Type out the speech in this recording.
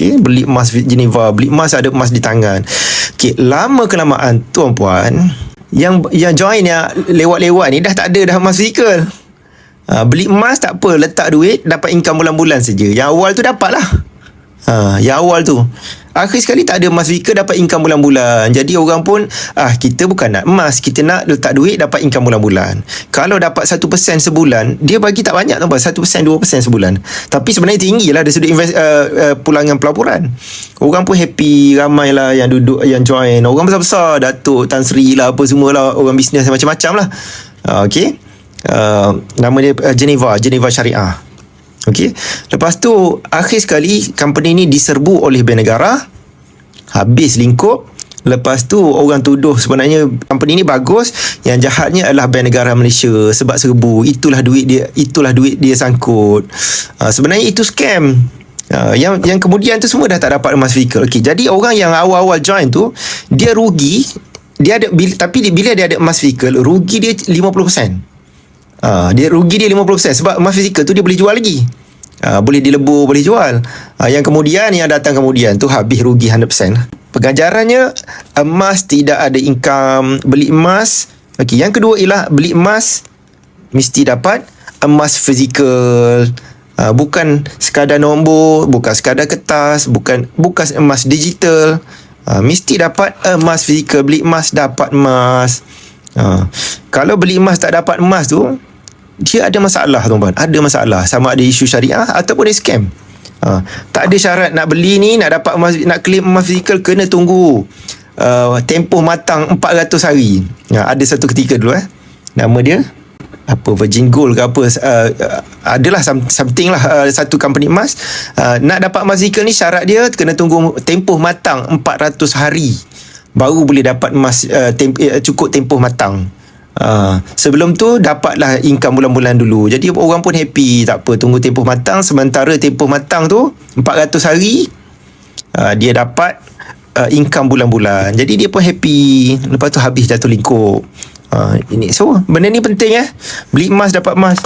Okey, beli emas Geneva, beli emas, ada emas di tangan. Okey, lama kelamaan tuan-puan, yang join yang lewat-lewat ni dah tak ada dah emas fizikal. Beli emas tak apa, letak duit, dapat income bulan-bulan saja. Yang awal tu dapat lah. Yang awal tu. Akhir sekali tak ada emas fizikal, dapat income bulan-bulan. Jadi orang pun, kita bukan nak emas, kita nak letak duit, dapat income bulan-bulan. Kalau dapat 1% sebulan, dia bagi tak banyak tau, 1%, 2% sebulan. Tapi sebenarnya tinggi lah dari sudut pulangan pelaburan. Orang pun happy, ramai lah yang duduk, yang join. Orang besar-besar, Datuk Tan Sri lah, apa semua lah, orang bisnes macam-macam lah. Okay. Nama dia Geneva Syariah. Okey. Lepas tu akhir sekali company ni diserbu oleh bank negara. Habis lingkup. Lepas tu orang tuduh sebenarnya company ni bagus, yang jahatnya adalah bank negara Malaysia sebab serbu. Itulah duit dia sangkut. Sebenarnya itu scam. Yang kemudian tu semua dah tak dapat emas fizikal. Okey, jadi orang yang awal-awal join tu dia rugi, tapi bila dia ada emas fizikal, rugi dia 50%. Dia rugi dia 50% sebab emas fizikal tu dia boleh jual lagi. Boleh dilebur, boleh jual. Yang kemudian, yang datang kemudian tu habis rugi 100%. Pengajarannya, emas tidak ada income. Beli emas. Okey, yang kedua ialah beli emas mesti dapat emas fizikal. Bukan sekadar nombor, bukan sekadar kertas, bukan emas digital. Mesti dapat emas fizikal. Beli emas dapat emas. Kalau beli emas tak dapat emas tu, dia ada masalah tuan-tuan. Ada masalah. Sama ada isu syariah ataupun dia scam. Tak ada syarat nak beli ni, nak dapat emas, nak claim emas fizikal, kena tunggu tempoh matang 400 hari. Ada satu ketika dulu nama dia apa, Virgin Gold ke apa, adalah something lah, satu company emas. Nak dapat emas fizikal ni, syarat dia kena tunggu tempoh matang 400 hari baru boleh dapat emas, cukup tempoh matang. Sebelum tu dapatlah income bulan-bulan dulu. Jadi orang pun happy, tak apa, tunggu tempoh matang. Sementara tempoh matang tu 400 hari, dia dapat income bulan-bulan. Jadi dia pun happy. Lepas tu habis jatuh lingkup. So benda ni penting. Beli emas dapat emas.